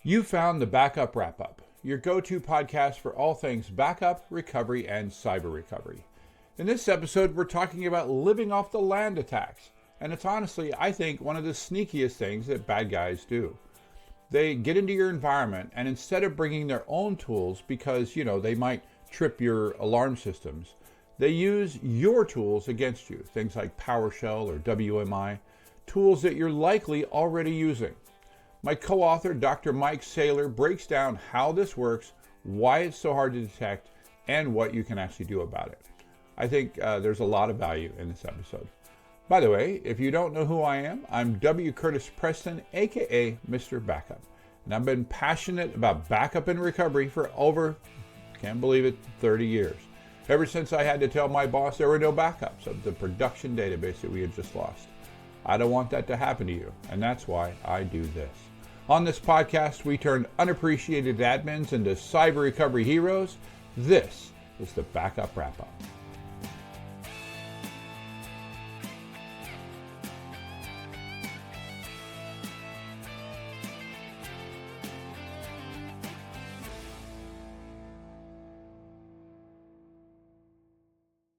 You found the Backup Wrap-Up, your go-to podcast for all things backup, recovery, and cyber recovery. In this episode, we're talking about living off the land attacks. And it's honestly, I think, one of the sneakiest things that bad guys do. They get into your environment, and instead of bringing their own tools because, they might trip your alarm systems, they use your tools against you. Things like PowerShell or WMI, tools that you're likely already using. My co-author, Dr. Mike Saylor, breaks down how this works, why it's so hard to detect, and what you can actually do about it. I think there's a lot of value in this episode. By the way, if you don't know who I am, I'm W. Curtis Preston, aka Mr. Backup. And I've been passionate about backup and recovery for over, can't believe it, 30 years. Ever since I had to tell my boss there were no backups of the production database that we had just lost. I don't want that to happen to you, and that's why I do this. On this podcast, we turn unappreciated admins into cyber recovery heroes. This is the Backup Wrap-Up.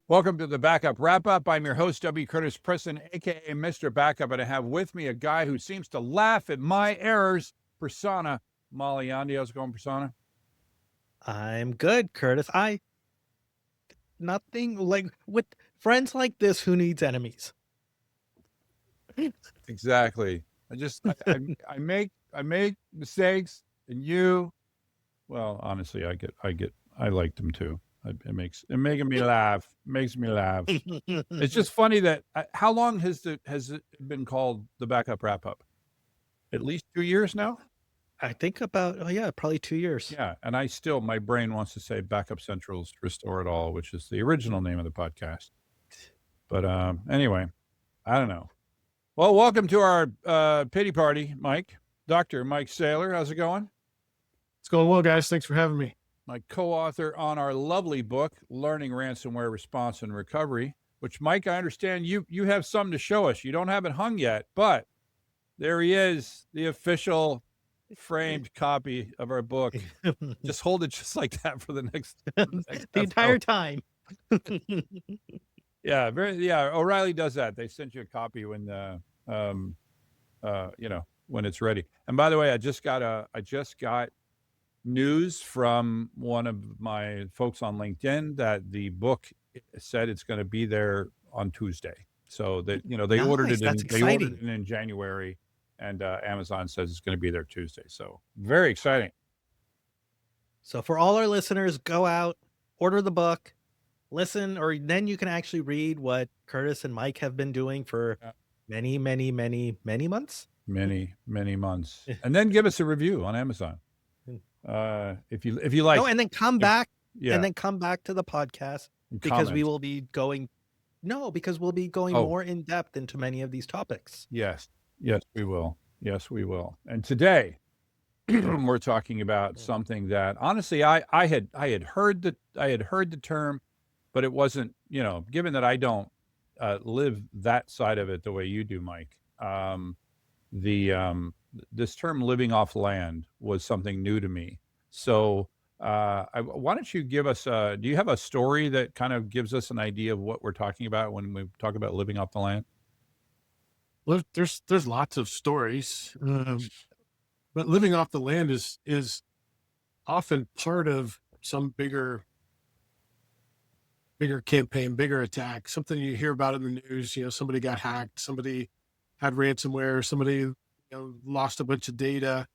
Welcome to the Backup Wrap-Up. I'm your host, W. Curtis Preston, aka Mr. Backup, and I have with me a guy who seems to laugh at my errors, Prasanna Malaiyandi. How's it going, Prasanna? I'm good, Curtis. Nothing like with friends like this, who needs enemies? Exactly. I make mistakes, and well, honestly, I like them too. It makes me laugh. It's just funny that how long has it been called the Backup Wrap-Up? At least 2 years now? I think about, probably 2 years. Yeah, and my brain wants to say Backup Central's Restore It All, which is the original name of the podcast. But anyway, I don't know. Well, welcome to our pity party, Mike. Dr. Mike Saylor. How's it going? It's going well, guys. Thanks for having me. My co-author on our lovely book, Learning Ransomware Response and Recovery, which, Mike, I understand you have something to show us. You don't have it hung yet, but there he is, the official framed copy of our book. Just hold it just like that for the next the entire time. Yeah, O'Reilly does that. They send you a copy when when it's ready. And by the way, I just got news from one of my folks on LinkedIn that the book said it's going to be there on Tuesday. So that they ordered it in January, and Amazon says it's going to be there Tuesday. So very exciting. So for all our listeners, go out, order the book, listen, or then you can actually read what Curtis and Mike have been doing for many, many, many, many months. Many months, and then give us a review on Amazon. If you like, and then come back to the podcast because we will be going more in depth into many of these topics. Yes, we will. And today we're talking about something that honestly I had heard the term, but it wasn't, given that I don't live that side of it the way you do, Mike. This term living off land was something new to me. So why don't you give us, do you have a story that kind of gives us an idea of what we're talking about when we talk about living off the land? Well, there's lots of stories, but living off the land is often part of some bigger campaign, bigger attack, something you hear about in the news. Somebody got hacked, somebody had ransomware, somebody lost a bunch of data.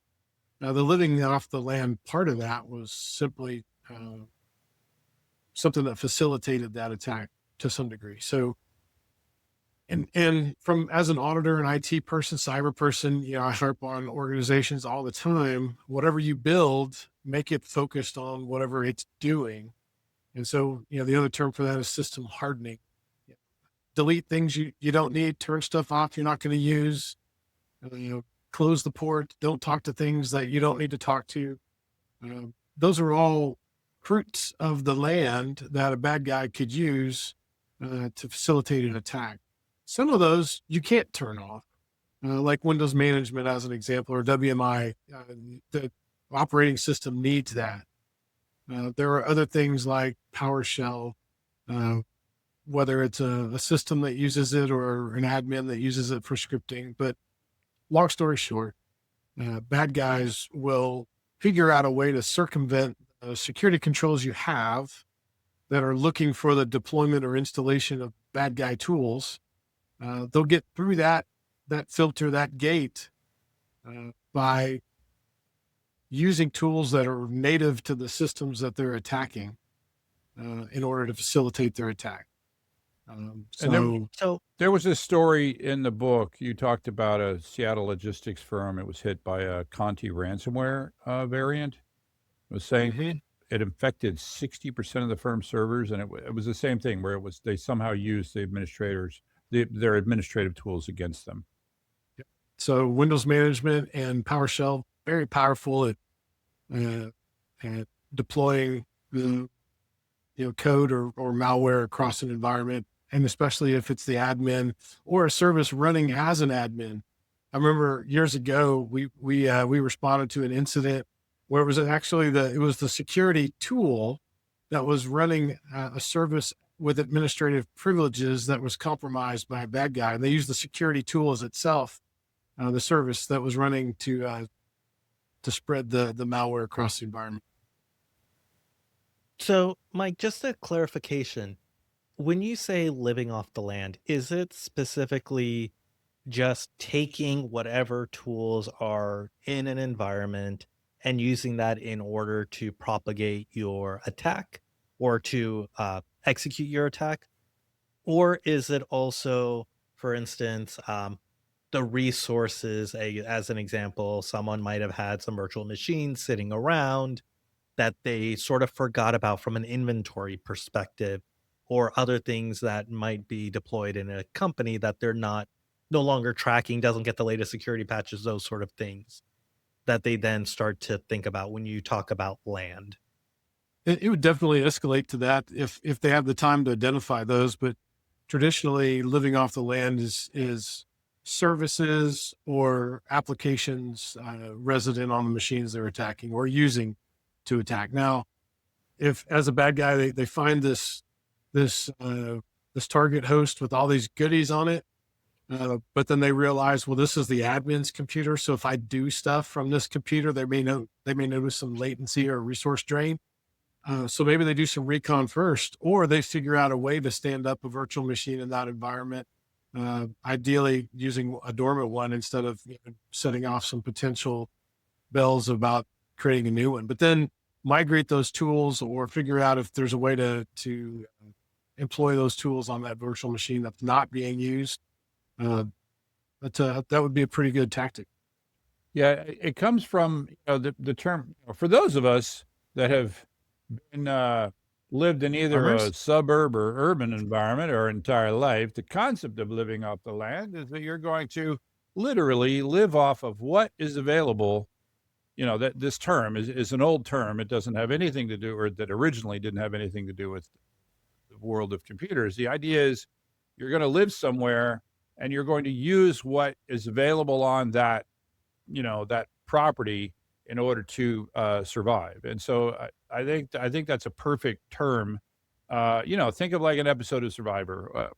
Now, the living off the land part of that was simply something that facilitated that attack to some degree. So, and from as an auditor, an IT person, cyber person, I harp on organizations all the time. Whatever you build, make it focused on whatever it's doing. And so, the other term for that is system hardening. Delete things you don't need, turn stuff off you're not going to use, close the port, don't talk to things that you don't need to talk to. Those are all fruits of the land that a bad guy could use to facilitate an attack. Some of those you can't turn off. like Windows management as an example, or WMI. The operating system needs that. There are other things like PowerShell, whether it's a system that uses it or an admin that uses it for scripting. But long story short, bad guys will figure out a way to circumvent security controls you have that are looking for the deployment or installation of bad guy tools. They'll get through that filter, that gate, by using tools that are native to the systems that they're attacking, in order to facilitate their attack. So There was a story in the book. You talked about a Seattle logistics firm. It was hit by a Conti ransomware variant. It was saying it infected 60% of the firm's servers, and it was the same thing where they somehow used the administrators, their administrative tools against them. So Windows management and PowerShell, very powerful at deploying the code or malware across an environment, and especially if it's the admin or a service running as an admin. I remember years ago we responded to an incident where it was actually the security tool that was running a service with administrative privileges that was compromised by a bad guy, and they used the security tool as itself, the service that was running to spread the malware across the environment. So, Mike, just a clarification. When you say living off the land, is it specifically just taking whatever tools are in an environment and using that in order to propagate your attack or to execute your attack? Or is it also, for instance, the resources, as an example, someone might have had some virtual machines sitting around that they sort of forgot about from an inventory perspective, or other things that might be deployed in a company that they're no longer tracking, doesn't get the latest security patches, those sort of things that they then start to think about when you talk about land? It would definitely escalate to that if they have the time to identify those. But traditionally, living off the land is services or applications resident on the machines they're attacking or using to attack. Now, if as a bad guy they find this target host with all these goodies on it, but then they realize, well, this is the admin's computer, so if I do stuff from this computer, they may notice some latency or resource drain. So maybe they do some recon first, or they figure out a way to stand up a virtual machine in that environment, ideally using a dormant one instead of setting off some potential bells about creating a new one. But then migrate those tools or figure out if there's a way to employ those tools on that virtual machine that's not being used. That would be a pretty good tactic. Yeah, it comes from the term, for those of us that have been lived in either a suburb or urban environment our entire life, the concept of living off the land is that you're going to literally live off of what is available. That this term is an old term. It doesn't have anything to do, or that originally didn't have anything to do with the world of computers. The idea is you're going to live somewhere and you're going to use what is available on that, that property in order to survive. And so I think that's a perfect term. Think of like an episode of Survivor,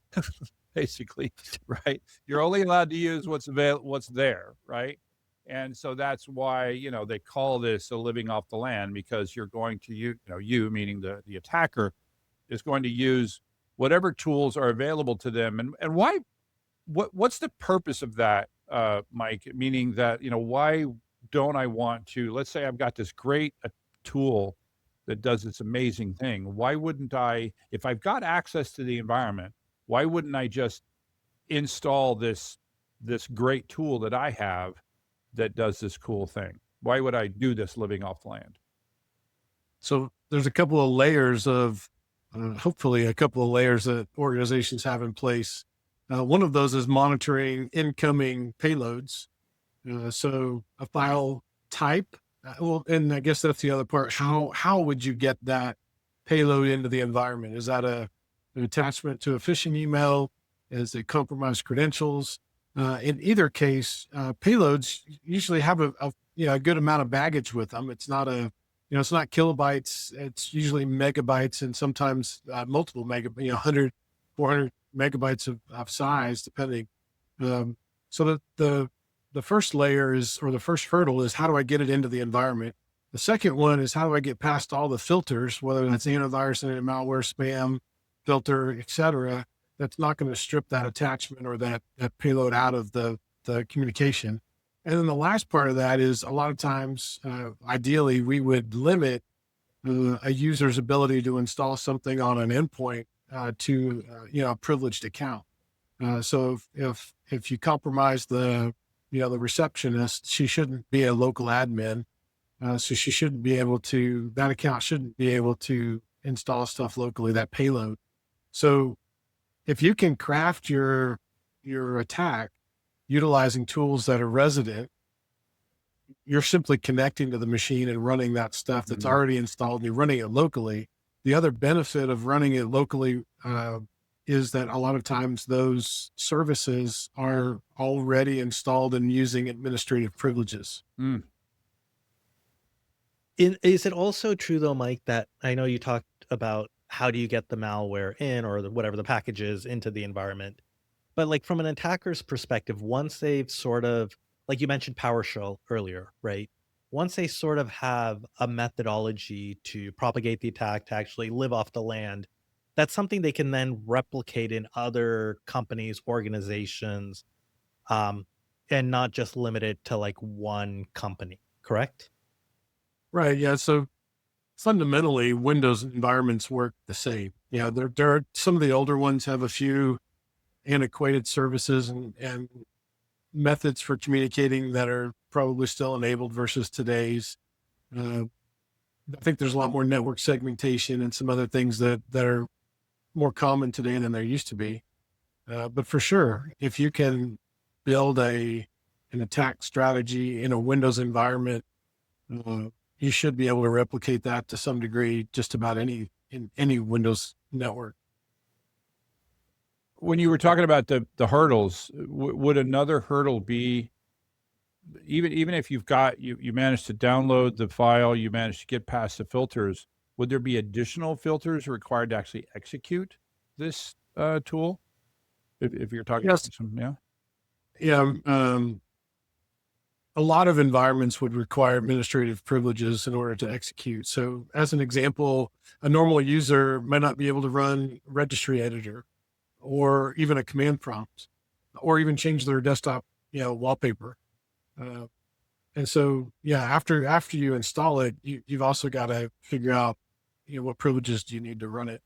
basically, right? You're only allowed to use what's there, right? And so that's why, they call this a living off the land, because you're going to you meaning the attacker is going to use whatever tools are available to them. And why, what's the purpose of that, Mike? Meaning that, why don't I want to, let's say I've got this great tool that does this amazing thing. Why wouldn't I, if I've got access to the environment, why wouldn't I just install this great tool that I have that does this cool thing? Why would I do this living off the land? So there's a couple of layers of, hopefully a couple of layers that organizations have in place. One of those is monitoring incoming payloads. So a file type, and I guess that's the other part. How would you get that payload into the environment? Is that an attachment to a phishing email? Is it compromised credentials? In either case, payloads usually have a good amount of baggage with them. It's not it's not kilobytes. It's usually megabytes, and sometimes multiple 100, 400 megabytes of size, depending. So the first layer is, or the first hurdle is, how do I get it into the environment? The second one is, how do I get past all the filters, whether that's antivirus, and malware, spam filter, etc. That's not going to strip that attachment or that payload out of the communication. And then the last part of that is, a lot of times, ideally, we would limit a user's ability to install something on an endpoint to a privileged account. So if you compromise the receptionist, she shouldn't be a local admin. So she shouldn't be able to, that account shouldn't be able to install stuff locally, that payload. So if you can craft your attack utilizing tools that are resident, you're simply connecting to the machine and running that stuff that's already installed, and you're running it locally. The other benefit of running it locally is that a lot of times those services are already installed and using administrative privileges. Is it also true though, Mike, that I know you talked about how do you get the malware in, or whatever the package is, into the environment? But like, from an attacker's perspective, once they've sort of, like you mentioned PowerShell earlier, right? Once they sort of have a methodology to propagate the attack, to actually live off the land, that's something they can then replicate in other companies, organizations, and not just limit it to like one company, correct? Right. Yeah. So fundamentally, Windows environments work the same. There are, some of the older ones have a few antiquated services and methods for communicating that are probably still enabled versus today's. I think there's a lot more network segmentation and some other things that are more common today than there used to be. But for sure, if you can build an attack strategy in a Windows environment, you should be able to replicate that to some degree, just about in any Windows network. When you were talking about the hurdles, would another hurdle be, even if you've got, you managed to download the file, you managed to get past the filters, would there be additional filters required to actually execute this tool? If you're talking Yes. about some, A lot of environments would require administrative privileges in order to execute. So as an example, a normal user might not be able to run registry editor, or even a command prompt, or even change their desktop, wallpaper. And so, after you install it, you've also got to figure out, what privileges do you need to run it.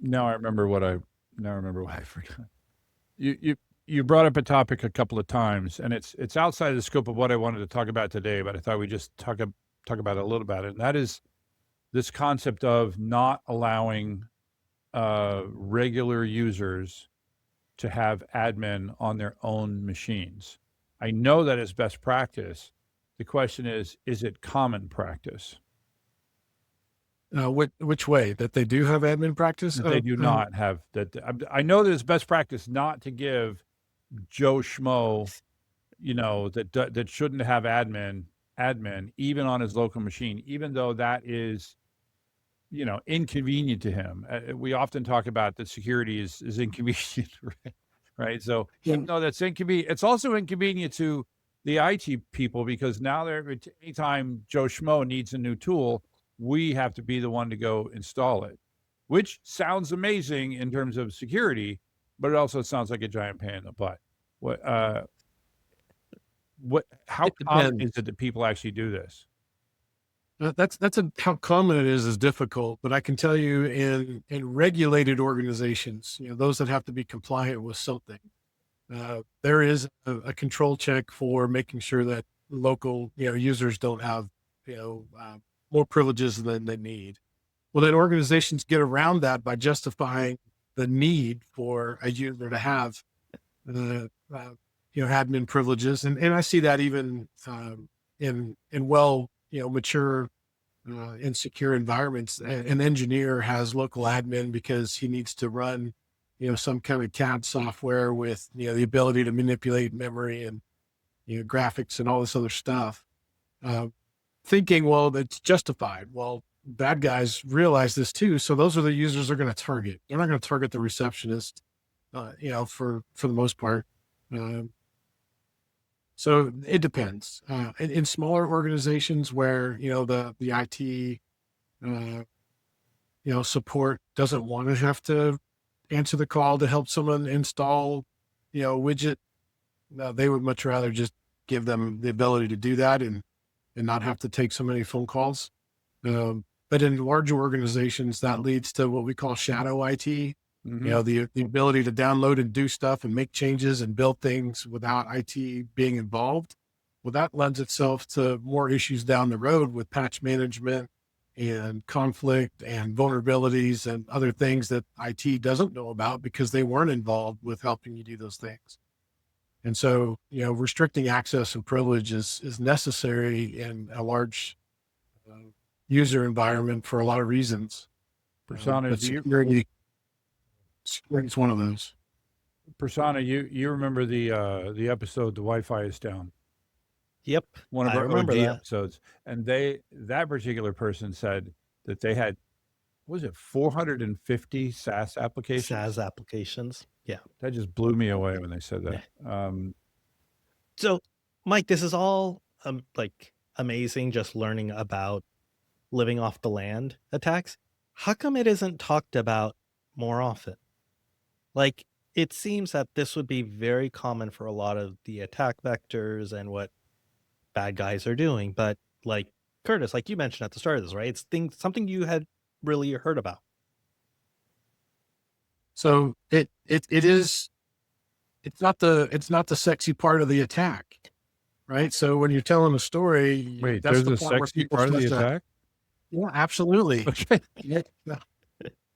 Now I remember what I forgot. You brought up a topic a couple of times, and it's outside of the scope of what I wanted to talk about today, but I thought we'd just talk about it a little about it. And that is this concept of not allowing regular users to have admin on their own machines. I know that is best practice. The question is it common practice? Which way? That they do have admin practice? That they do not have that. I know that it's best practice not to give Joe Schmo, that shouldn't have admin even on his local machine, even though that is, inconvenient to him. We often talk about that security is inconvenient, right? So even though that's inconvenient, it's also inconvenient to the IT people, because now anytime Joe Schmo needs a new tool, we have to be the one to go install it, which sounds amazing in terms of security, but it also sounds like a giant pain in the butt. How common is it that people actually do this? How common it is difficult, but I can tell you in regulated organizations, those that have to be compliant with something, there is a control check for making sure that local, users don't have, more privileges than they need. Well, then organizations get around that by justifying the need for a user to have admin privileges, and I see that even in mature and secure environments. An engineer has local admin because he needs to run some kind of CAD software with, the ability to manipulate memory and, graphics and all this other stuff, thinking, well, that's justified. Well, bad guys realize this too. So those are the users they're going to target. They're not going to target the receptionist, for the most part. So it depends. In smaller organizations where, the IT, support doesn't want to have to answer the call to help someone install, a widget, they would much rather just give them the ability to do that and not have to take so many phone calls. But in larger organizations, that leads to what we call shadow IT. The ability to download and do stuff and make changes and build things without IT being involved. Well, that lends itself to more issues down the road with patch management and conflict and vulnerabilities and other things that IT doesn't know about because they weren't involved with helping you do those things. And so, restricting access and privilege is necessary in a large user environment for a lot of reasons. Prasanna, But security is one of those. Prasanna, you remember the episode "The Wi-Fi is Down"? Yep. One of I our remember OG that. episodes, and that particular person said that they had, what was it, 450 SaaS applications? SaaS applications. Yeah. That just blew me away when they said that. So, Mike, this is all like amazing, just learning about living off the land attacks. How come it isn't talked about more often? Like, it seems that this would be very common for a lot of the attack vectors and what bad guys are doing. But like Curtis, like you mentioned at the start of this, right? It's something you had really heard about. So it's not the sexy part of the attack, right? So when you're telling a story, Wait, that's there's the a part where sexy people part of the start to- attack? Yeah, absolutely. Okay.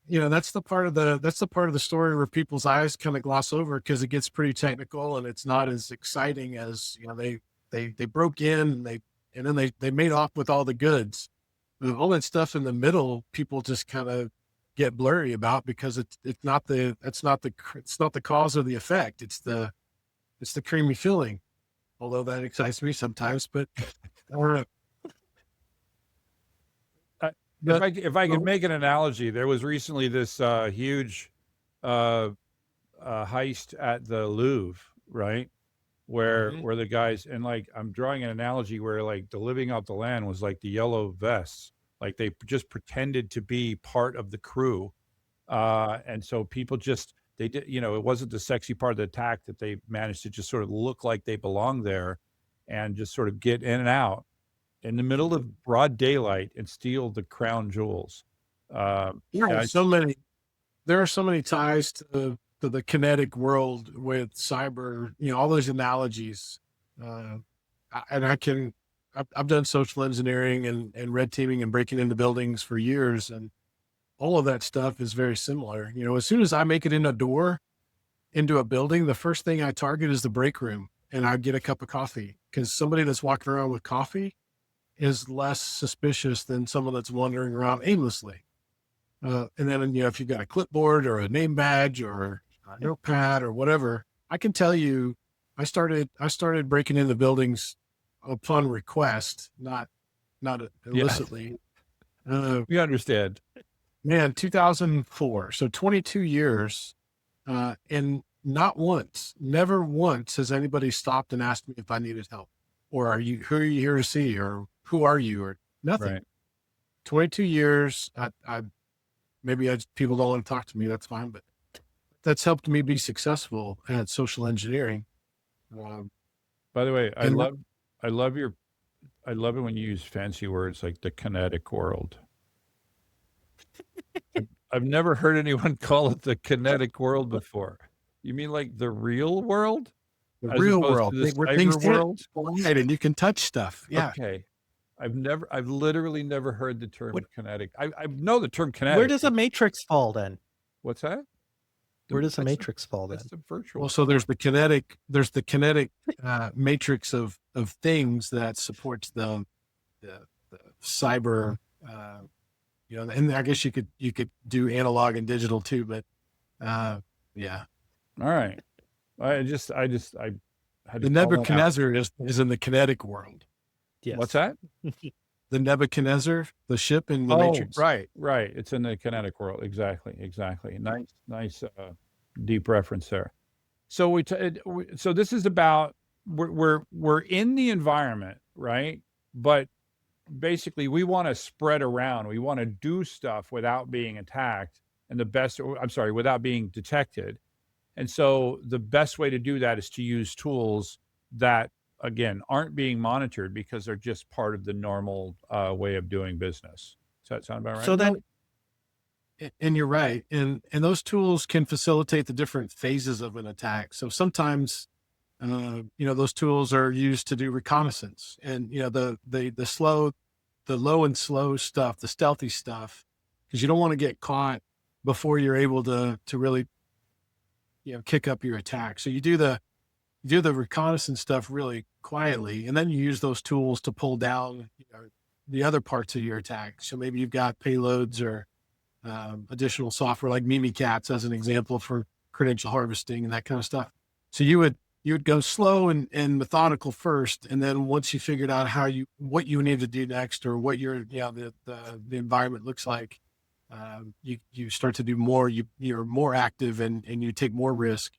That's the part of the story where people's eyes kind of gloss over because it gets pretty technical and it's not as exciting as, they broke in and then they made off with all the goods. All that stuff in the middle, people just kind of get blurry about because it's not the cause or the effect. It's the creamy filling. Although that excites me sometimes, but if I could make an analogy, there was recently this huge heist at the Louvre, right? Where the guys, and like, I'm drawing an analogy where like the living off the land was like the yellow vests, like they just pretended to be part of the crew. And so people they did, it wasn't the sexy part of the attack that they managed to just sort of look like they belonged there and just sort of get in and out in the middle of broad daylight and steal the crown jewels. there are so many ties to the kinetic world with cyber, all those analogies. And I've done social engineering and red teaming and breaking into buildings for years. And all of that stuff is very similar. As soon as I make it in a door into a building, the first thing I target is the break room and I get a cup of coffee because somebody that's walking around with coffee is less suspicious than someone that's wandering around aimlessly. And then, if you've got a clipboard or a name badge or a notepad or whatever, I can tell you, I started breaking into buildings upon request, not illicitly. We understand. Man, 2004. So 22 years. And never once has anybody stopped and asked me if I needed help or who are you here to see? Or who are you? Or nothing. Right. 22 years. People don't want to talk to me. That's fine. But that's helped me be successful at social engineering. By the way, I love it when you use fancy words like the kinetic world. I've never heard anyone call it the kinetic world before. You mean like the real world? The As real opposed world, to the where cyber things world? right, and you can touch stuff. Yeah. Okay. I've literally never heard the term kinetic. I know the term kinetic. Where does a matrix fall then? What's that? Where does a matrix fall then? That's the virtual. Well, so there's the kinetic matrix of things that supports the cyber, and I guess you could do analog and digital too, but Yeah. All right. I had The to call that out. Nebuchadnezzar is in the kinetic world. Yes. What's that? The Nebuchadnezzar, the ship in the Matrix. Right. It's in the kinetic world. Exactly. Nice, deep reference there. So so this is about we're in the environment, right? But basically, we want to spread around. We want to do stuff without being attacked, and without being detected. And so the best way to do that is to use tools that, again, aren't being monitored because they're just part of the normal way of doing business. Does that sound about right? So then, and you're right. And those tools can facilitate the different phases of an attack. So sometimes, those tools are used to do reconnaissance, and, the low and slow stuff, the stealthy stuff, because you don't want to get caught before you're able to really, kick up your attack. So you do the reconnaissance stuff really quietly, and then you use those tools to pull down the other parts of your attack. So maybe you've got payloads or additional software like Mimikatz as an example for credential harvesting and that kind of stuff. So you would go slow and methodical first, and then once you figured out what you need to do next, or what the environment looks like, you start to do more. You're more active and you take more risk,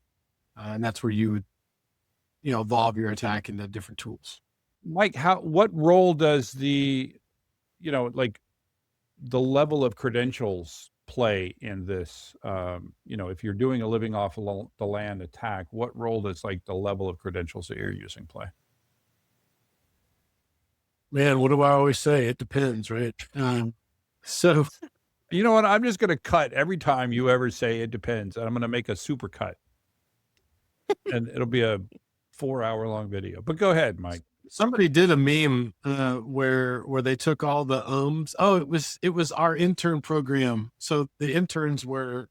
and that's where you would evolve your attack into different tools. Mike, what role does the level of credentials play in this? If you're doing a living off the land attack, what role does the level of credentials that you're using play? Man, what do I always say? It depends, right? So you know what? I'm just going to cut every time you ever say it depends, and I'm going to make a super cut, and it'll be a 4-hour-long video. But go ahead, Mike. Somebody did a meme where they took all the ums. Oh, it was our intern program. So the interns were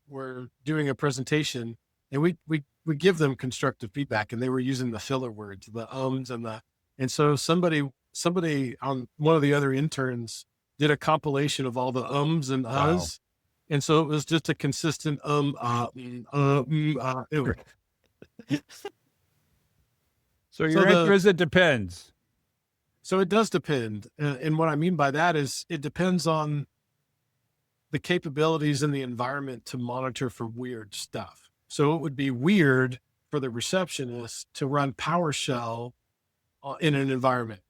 doing a presentation, and we give them constructive feedback, and they were using the filler words, the ums and so somebody on one of the other interns did a compilation of all the ums and uhs. Wow. And so it was just a consistent So your answer is it depends. So it does depend. And what I mean by that is it depends on the capabilities in the environment to monitor for weird stuff. So it would be weird for the receptionist to run PowerShell in an environment,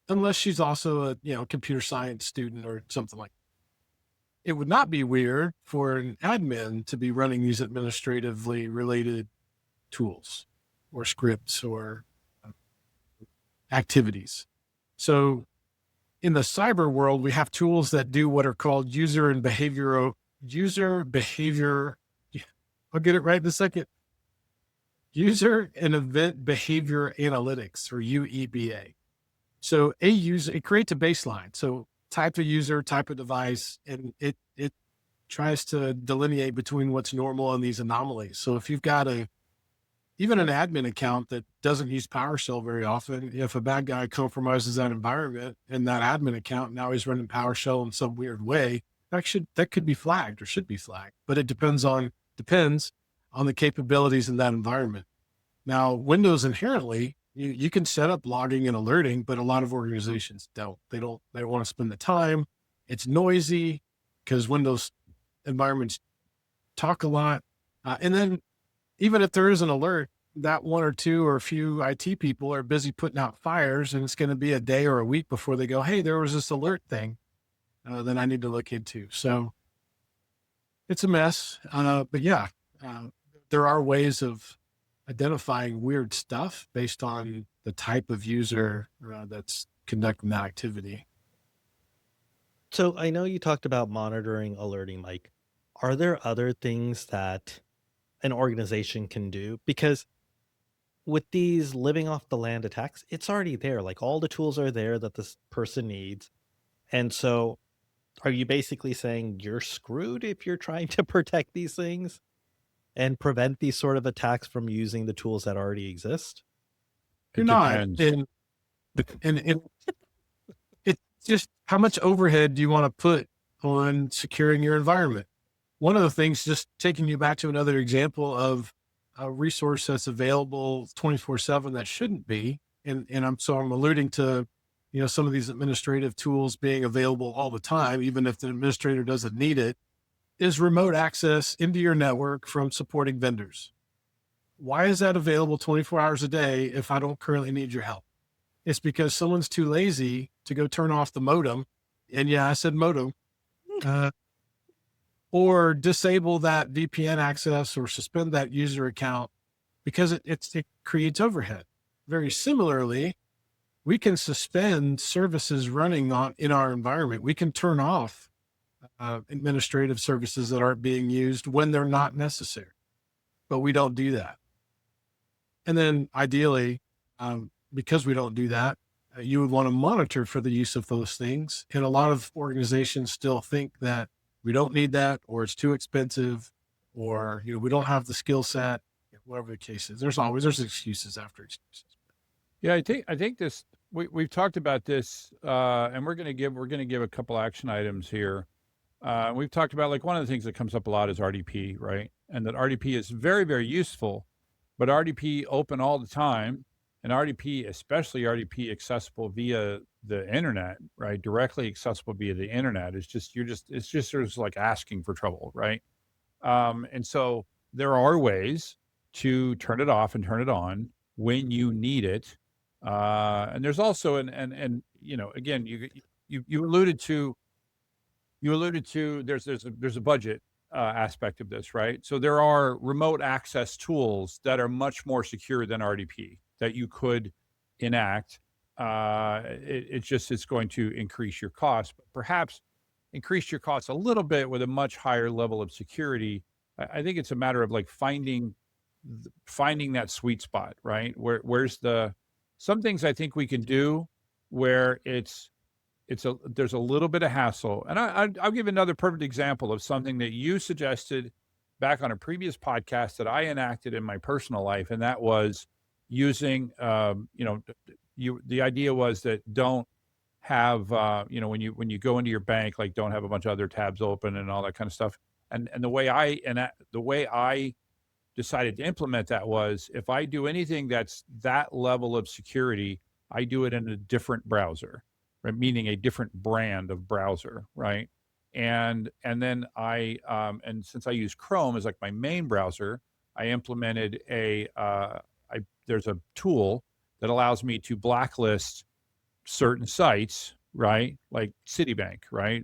unless she's also a computer science student or something like that. It would not be weird for an admin to be running these administratively related tools or scripts or activities. So in the cyber world, we have tools that do what are called user behavior. I'll get it right in a second. User and event behavior analytics, or UEBA. So it creates a baseline. So type of user, type of device, and it tries to delineate between what's normal and these anomalies. So if you've got even an admin account that doesn't use PowerShell very often, if a bad guy compromises that environment and that admin account, now he's running PowerShell in some weird way, that could be flagged or should be flagged. But it depends on the capabilities in that environment. Now, Windows inherently, you can set up logging and alerting, but a lot of organizations don't. They don't want to spend the time. It's noisy because Windows environments talk a lot. And then even if there is an alert, that one or two or a few IT people are busy putting out fires, and it's going to be a day or a week before they go, hey, there was this alert thing that I need to look into. So it's a mess. But yeah, there are ways of identifying weird stuff based on the type of user that's conducting that activity. So I know you talked about monitoring, alerting, Mike. Are there other things that an organization can do? Because with these living off the land attacks, it's already there. All the tools are there that this person needs. And so are you basically saying you're screwed if you're trying to protect these things and prevent these sort of attacks from using the tools that already exist? You're not. And it's just how much overhead do you want to put on securing your environment? one of the things, just taking you back to another example of a resource that's available 24/7 that shouldn't be. And I'm alluding to, some of these administrative tools being available all the time, even if the administrator doesn't need it, is remote access into your network from supporting vendors. Why is that available 24 hours a day if I don't currently need your help? It's because someone's too lazy to go turn off the modem. And yeah, I said modem. Or disable that VPN access or suspend that user account because it creates overhead. Very similarly, we can suspend services running in our environment. We can turn off administrative services that aren't being used when they're not necessary, but we don't do that. And then ideally, because we don't do that, you would want to monitor for the use of those things. And a lot of organizations still think that we don't need that, or it's too expensive, or, we don't have the skill set, whatever the case is. There's excuses after excuses. Yeah, I think this, we've talked about this, and we're going to give a couple action items here. We've talked about, like, one of the things that comes up a lot is RDP, right? And that RDP is very, very useful, but RDP open all the time, and RDP, especially RDP accessible via the internet, right? Directly accessible via the internet is just, it's just sort of like asking for trouble, right? And so there are ways to turn it off and turn it on when you need it. And there's also, and again, you alluded to there's a budget aspect of this, right? So there are remote access tools that are much more secure than RDP that you could enact. It's going to increase your cost, but perhaps increase your costs a little bit with a much higher level of security. I think it's a matter of, like, finding that sweet spot, right? Where's some things I think we can do where there's a little bit of hassle. And I'll give another perfect example of something that you suggested back on a previous podcast that I enacted in my personal life. And that was using, the idea was that don't have, when you go into your bank, like, don't have a bunch of other tabs open and all that kind of stuff. And the way I decided to implement that was, if I do anything that's that level of security, I do it in a different browser, right? Meaning a different brand of browser, right? And then and since I use Chrome as, like, my main browser, I implemented there's a tool that allows me to blacklist certain sites, right? Like Citibank, right?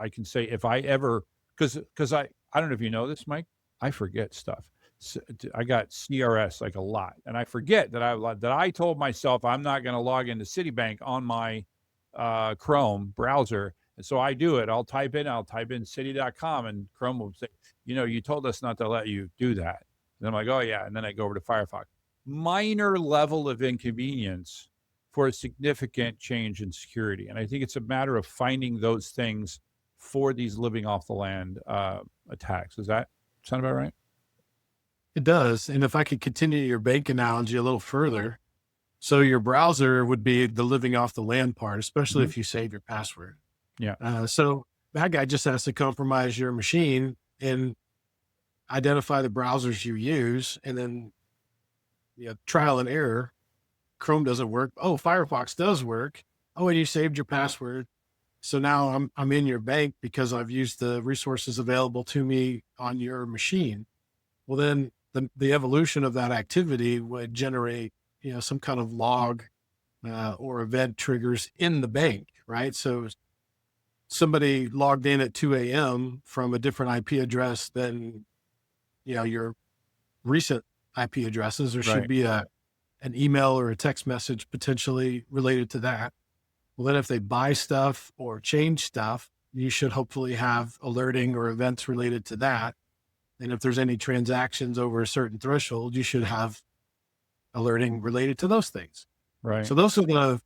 I can say, if I ever, because I don't know if you know this, Mike, I forget stuff. So I got CRS, like, a lot, and I forget that I told myself I'm not going to log into Citibank on my Chrome browser. And so I do it. I'll type in city.com, and Chrome will say, you told us not to let you do that. And I'm like, oh yeah. And then I go over to Firefox. Minor level of inconvenience for a significant change in security. And I think it's a matter of finding those things for these living off the land attacks. Does that sound about right? It does. And if I could continue your bank analogy a little further, so your browser would be the living off the land part, especially if you save your password. Yeah. So that guy just has to compromise your machine and identify the browsers you use, and then trial and error. Chrome doesn't work. Oh, Firefox does work. Oh, and you saved your password. So now I'm in your bank because I've used the resources available to me on your machine. Well, then the evolution of that activity would generate, some kind of log or event triggers in the bank, right? So somebody logged in at 2 a.m. from a different IP address than, your recent IP addresses. There should be an email or a text message potentially related to that. Well, then if they buy stuff or change stuff, you should hopefully have alerting or events related to that. And if there's any transactions over a certain threshold, you should have alerting related to those things. Right. So those are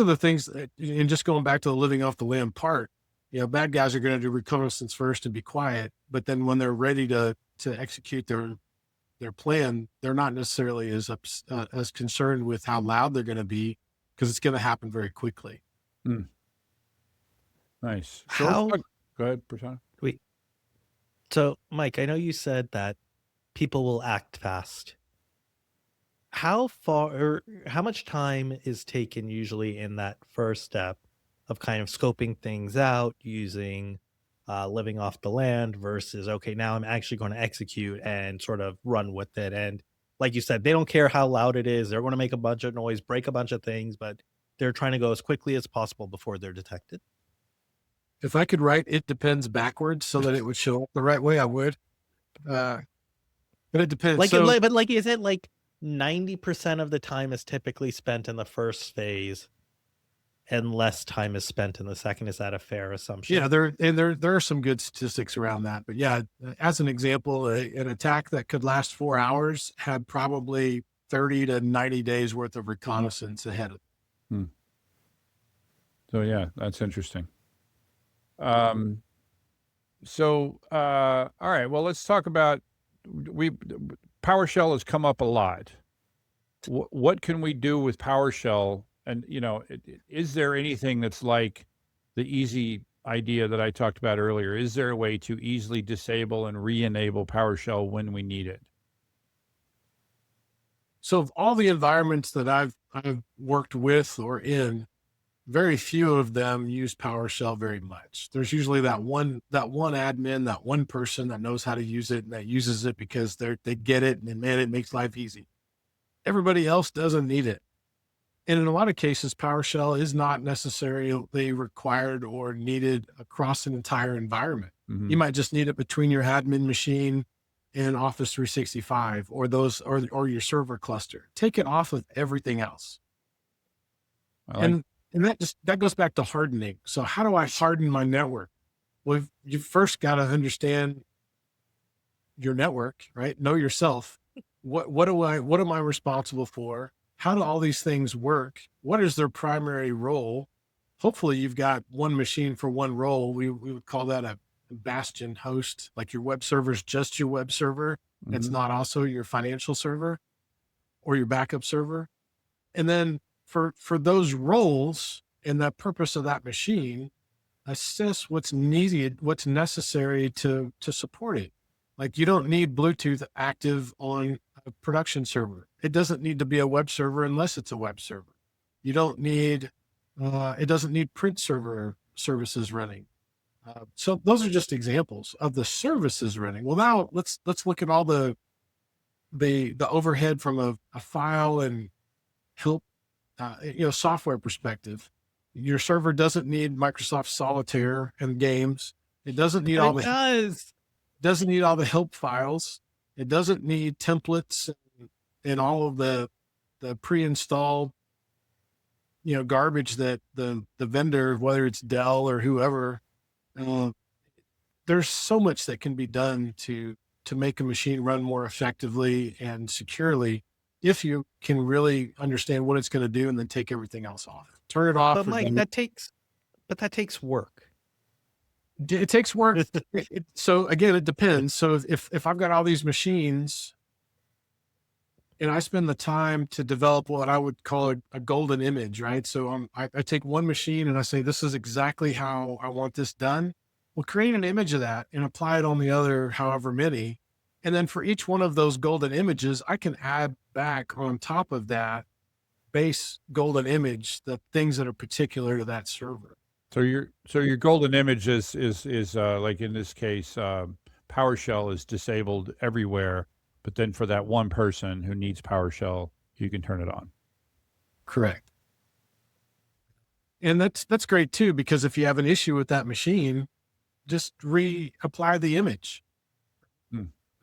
the things that, and just going back to the living off the land part, bad guys are going to do reconnaissance first and be quiet. But then when they're ready to execute their plan, they're not necessarily as concerned with how loud they're going to be, because it's going to happen very quickly. Nice. So go ahead, Prasanna. So, Mike, I know you said that people will act fast. How far or how much time is taken usually in that first step of kind of scoping things out using living off the land versus, okay, now I'm actually going to execute and sort of run with it. And like you said, they don't care how loud it is. They're going to make a bunch of noise, break a bunch of things, but they're trying to go as quickly as possible before they're detected. If I could write "it depends" backwards so that it would show up the right way, I would. But it depends. But like, is it like 90% of the time is typically spent in the first phase and less time is spent in the second? Is that a fair assumption? Yeah, there are some good statistics around that. But yeah, as an example, an attack that could last 4 hours had probably 30 to 90 days worth of reconnaissance ahead of it. Hmm. So yeah, that's interesting. All right, well, let's talk about, PowerShell has come up a lot. What can we do with PowerShell? And, is there anything that's like the easy idea that I talked about earlier? Is there a way to easily disable and re-enable PowerShell when we need it? So of all the environments that I've worked with or in, very few of them use PowerShell very much. There's usually that one admin, that one person that knows how to use it and that uses it because they get it and man, it makes life easy. Everybody else doesn't need it. And in a lot of cases, PowerShell is not necessarily required or needed across an entire environment. Mm-hmm. You might just need it between your admin machine and Office 365 or or your server cluster. Take it off of everything else. And that goes back to hardening. So how do I harden my network? Well, you first got to understand your network, right? Know yourself. What am I responsible for? How do all these things work? What is their primary role? Hopefully you've got one machine for one role. We would call that a bastion host, like your web server is just your web server. Mm-hmm. It's not also your financial server or your backup server. And then for those roles and the purpose of that machine, assess what's needed, what's necessary to support it. Like you don't need Bluetooth active on a production server. It doesn't need to be a web server unless it's a web server. You don't need, it doesn't need print server services running. So those are just examples of the services running. Well, now let's look at all the overhead from a file and help, software perspective. Your server doesn't need Microsoft Solitaire and games. It doesn't need doesn't need all the help files. It doesn't need templates and all of the pre-installed, garbage that the vendor, whether it's Dell or whoever, there's so much that can be done to make a machine run more effectively and securely if you can really understand what it's going to do and then take everything else off. Turn it off. But Mike, that takes work. It takes work. So again, it depends. So if I've got all these machines and I spend the time to develop what I would call a golden image, right? So I take one machine and I say, this is exactly how I want this done. We'll create an image of that and apply it on the other, however many. And then for each one of those golden images, I can add back on top of that base golden image, the things that are particular to that server. So your golden image is like in this case, PowerShell is disabled everywhere, but then for that one person who needs PowerShell, you can turn it on. Correct. And that's great too, because if you have an issue with that machine, just reapply the image.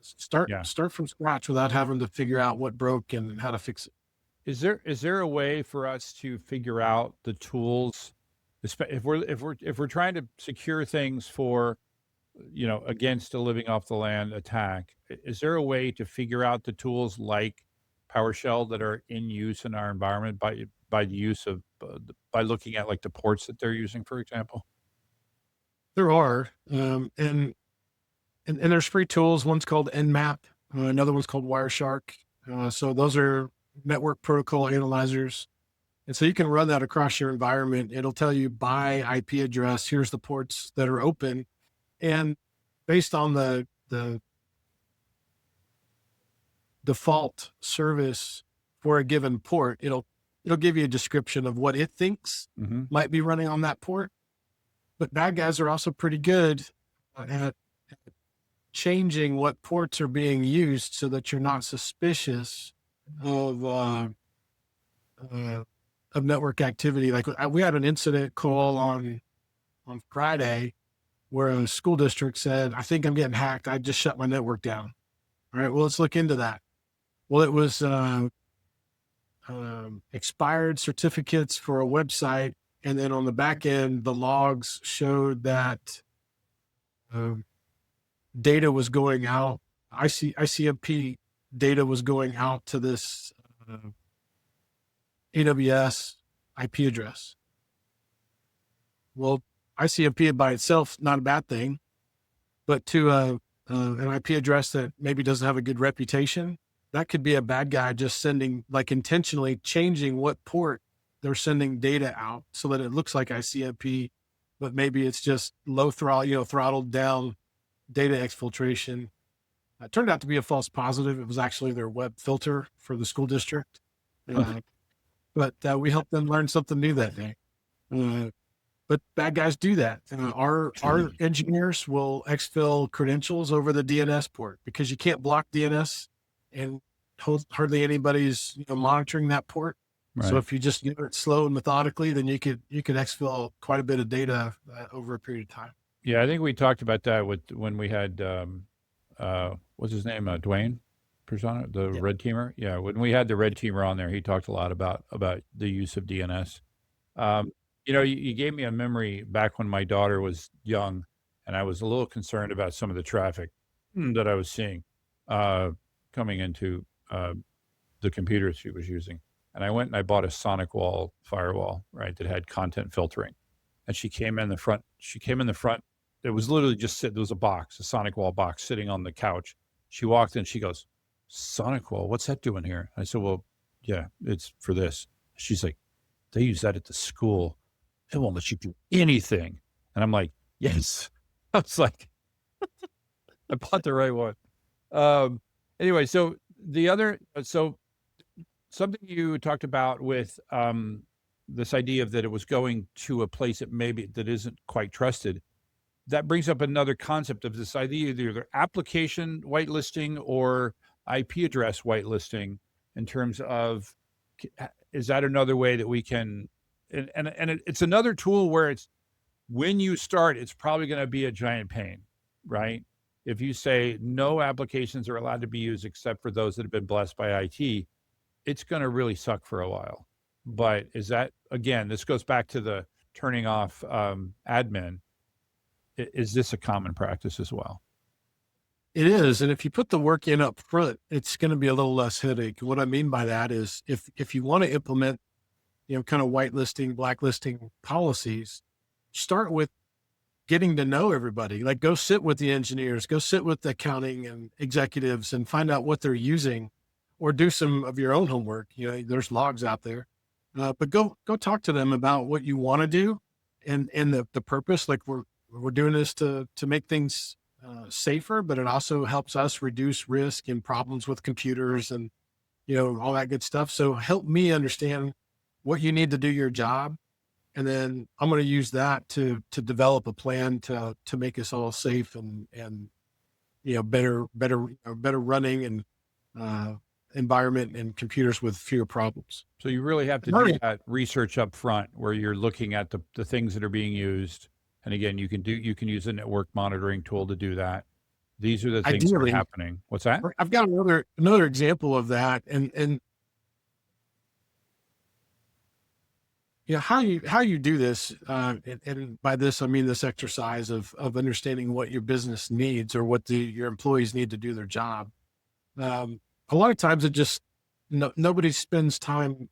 Start from scratch without having to figure out what broke and how to fix it. Is there a way for us to figure out the tools, if we're trying to secure things for, against a living off the land attack? Is there a way to figure out the tools like PowerShell that are in use in our environment by the use of by looking at like the ports that they're using, for example? There are, and there's free tools. One's called Nmap, another one's called Wireshark. So those are network protocol analyzers. And so you can run that across your environment. It'll tell you by IP address, here's the ports that are open. And based on the the default service for a given port, it'll give you a description of what it thinks might be running on that port. But bad guys are also pretty good at changing what ports are being used so that you're not suspicious of network activity. Like we had an incident call on Friday where a school district said, I think I'm getting hacked. I just shut my network down. All right, well, let's look into that. Well, it was expired certificates for a website. And then on the back end, the logs showed that data was going out. ICMP data was going out to this AWS IP address. Well, ICMP by itself, not a bad thing, but to an IP address that maybe doesn't have a good reputation, that could be a bad guy just sending, like intentionally changing what port they're sending data out so that it looks like ICMP, but maybe it's just low throttle, throttled down data exfiltration. It turned out to be a false positive. It was actually their web filter for the school district. But we helped them learn something new that day. But bad guys do that. Our engineers will exfil credentials over the DNS port because you can't block DNS and hardly anybody's monitoring that port. Right. So if you just do it slow and methodically, then you could exfil quite a bit of data over a period of time. Yeah, I think we talked about that when we had what's his name, Dwayne Prasanna, the red teamer. Yeah, when we had the red teamer on there, he talked a lot about the use of DNS. You gave me a memory back when my daughter was young, and I was a little concerned about some of the traffic that I was seeing coming into the computer she was using. And I went and I bought a Sonic Wall firewall, right, that had content filtering. And she came in the front. It was literally there was a Sonic Wall box sitting on the couch. She walked in, she goes, Sonic Wall, what's that doing here? I said, well, yeah, it's for this. She's like, they use that at the school. It won't let you do anything. And I'm like, yes. I was like, I bought the right one. Anyway, so something you talked about with this idea of that it was going to a place that isn't quite trusted. That brings up another concept of this idea of either application whitelisting or IP address whitelisting in terms of, is that another way that we can, and it's another tool where it's, when you start, it's probably going to be a giant pain, right? If you say no applications are allowed to be used except for those that have been blessed by IT, it's going to really suck for a while. But is that, again, this goes back to the turning off admin. Is this a common practice as well? It is. And if you put the work in up front, it's going to be a little less headache. What I mean by that is if you want to implement, kind of whitelisting, blacklisting policies, start with getting to know everybody. Like go sit with the engineers, go sit with the accounting and executives and find out what they're using, or do some of your own homework. There's logs out there, but go talk to them about what you want to do and the purpose. Like we're doing this to make things safer, but it also helps us reduce risk and problems with computers and, all that good stuff. So help me understand what you need to do your job. And then I'm going to use that to develop a plan to make us all safe and better running and environment and computers with fewer problems. So you really have to do that research up front where you're looking at the things that are being used. And again, you can use a network monitoring tool to do that. These are the things that are happening. What's that? I've got another example of that. And how you do this, and by this, I mean this exercise of understanding what your business needs or what your employees need to do their job. A lot of times nobody spends time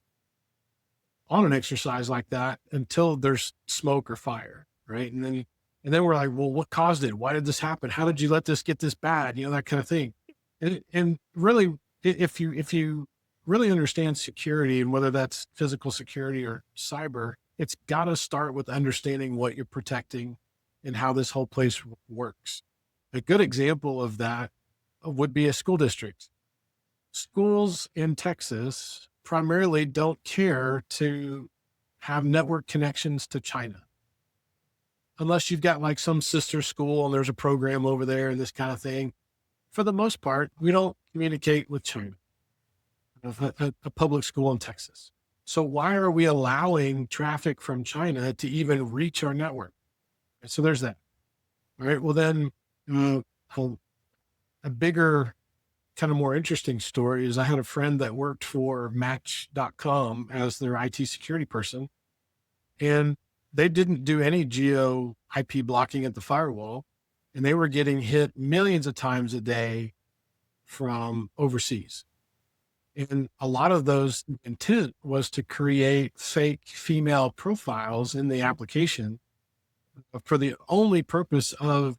on an exercise like that until there's smoke or fire, right? And then we're like, well, what caused it? Why did this happen? How did you let this get this bad? That kind of thing. And really, if you really understand security, and whether that's physical security or cyber, it's got to start with understanding what you're protecting and how this whole place works. A good example of that would be a school district. Schools in Texas primarily don't care to have network connections to China. Unless you've got like some sister school and there's a program over there and this kind of thing. For the most part, we don't communicate with China, a public school in Texas. So why are we allowing traffic from China to even reach our network? So there's that. All right. Well, then a bigger, kind of more interesting story is I had a friend that worked for Match.com as their IT security person, and they didn't do any geo IP blocking at the firewall, and they were getting hit millions of times a day from overseas. And a lot of those intent was to create fake female profiles in the application for the only purpose of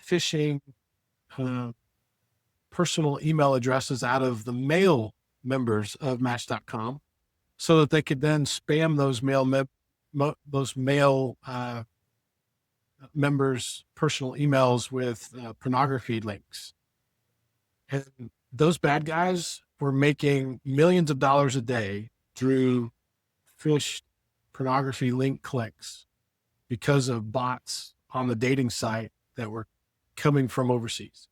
phishing personal email addresses out of the male members of Match.com so that they could then spam those male members' personal emails with pornography links. And those bad guys were making millions of dollars a day through phished pornography link clicks because of bots on the dating site that were coming from overseas.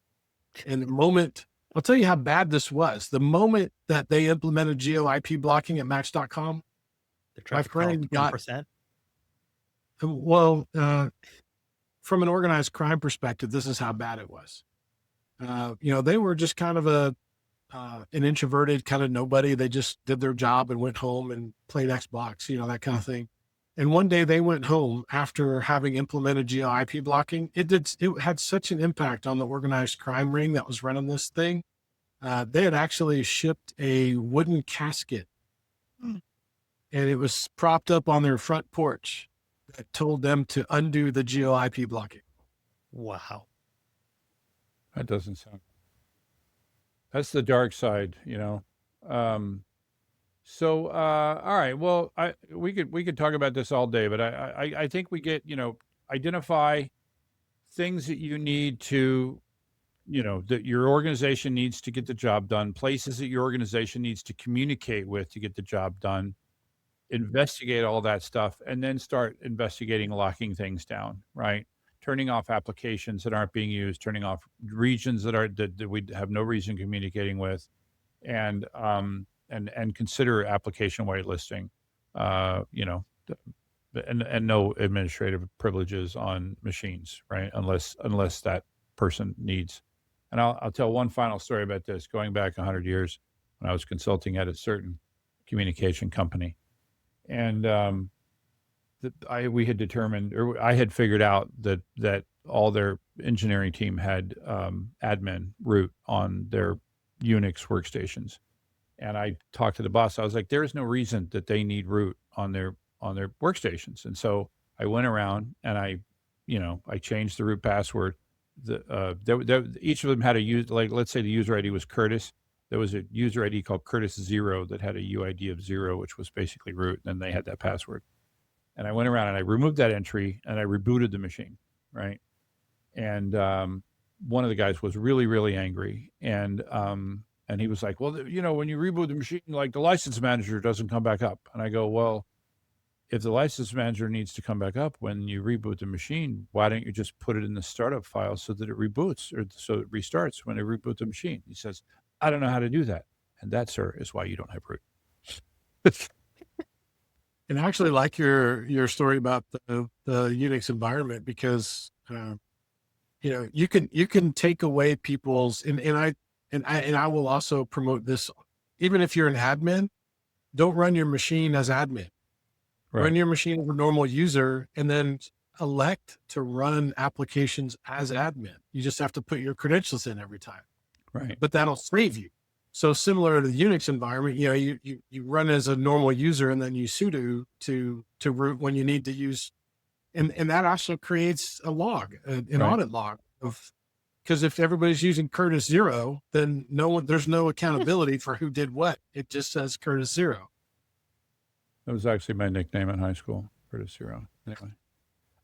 And the moment, I'll tell you how bad this was. The moment that they implemented geo IP blocking at Match.com, my friend got 1%. Well, from an organized crime perspective, this is how bad it was. They were just kind of an introverted kind of nobody. They just did their job and went home and played Xbox, that kind of thing. And one day they went home after having implemented geo IP blocking. It had such an impact on the organized crime ring that was running this thing. They had actually shipped a wooden casket, and it was propped up on their front porch that told them to undo the geo IP blocking. Wow. That doesn't sound. That's the dark side, So, all right. Well, we could talk about this all day, but I think we get, identify things that you need to, that your organization needs to get the job done, places that your organization needs to communicate with to get the job done, investigate all that stuff, and then start investigating locking things down, right? Turning off applications that aren't being used, turning off regions that we have no reason communicating with, and consider application whitelisting, and no administrative privileges on machines, right? Unless that person needs. And I'll tell one final story about this. Going back 100 years, when I was consulting at a certain communication company, and we had determined, or I had figured out that all their engineering team had admin root on their Unix workstations. And I talked to the boss. I was like, there is no reason that they need root on their workstations. And so I went around and I changed the root password. Each of them had let's say the user ID was Curtis. There was a user ID called Curtis 0 that had a UID of 0, which was basically root. And then they had that password. And I went around and I removed that entry and I rebooted the machine, right? And one of the guys was really, really angry. And he was like, well, when you reboot the machine, like the license manager doesn't come back up. And I go, well, if the license manager needs to come back up when you reboot the machine, why don't you just put it in the startup file so that it reboots, or so it restarts when they reboot the machine? He says, I don't know how to do that. And that, sir, is why you don't have root. And I actually like your story about the Unix environment, because you can take away people's, and I will also promote this. Even if you're an admin, don't run your machine as admin. Right. Run your machine as a normal user, and then elect to run applications as admin. You just have to put your credentials in every time. Right. But that'll save you. So similar to the Unix environment, you run as a normal user, and then you sudo to root when you need to use, and that also creates a log, an audit log of, because if everybody's using Curtis 0, then there's no accountability for who did what. It just says Curtis 0. That was actually my nickname in high school, Curtis 0. Anyway.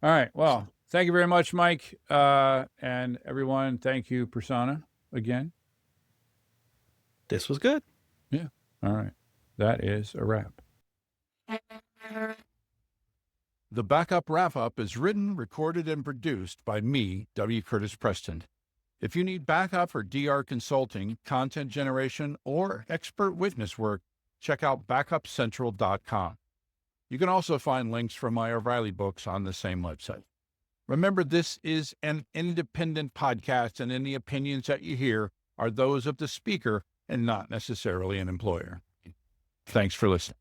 All right. Well, Thank you very much, Mike. And everyone, thank you, Prasanna, again. This was good. Yeah. All right. That is a wrap. The Backup Wrap-Up is written, recorded, and produced by me, W. Curtis Preston. If you need backup or DR consulting, content generation, or expert witness work, check out backupcentral.com. You can also find links for my O'Reilly books on the same website. Remember, this is an independent podcast, and any opinions that you hear are those of the speaker and not necessarily an employer. Thanks for listening.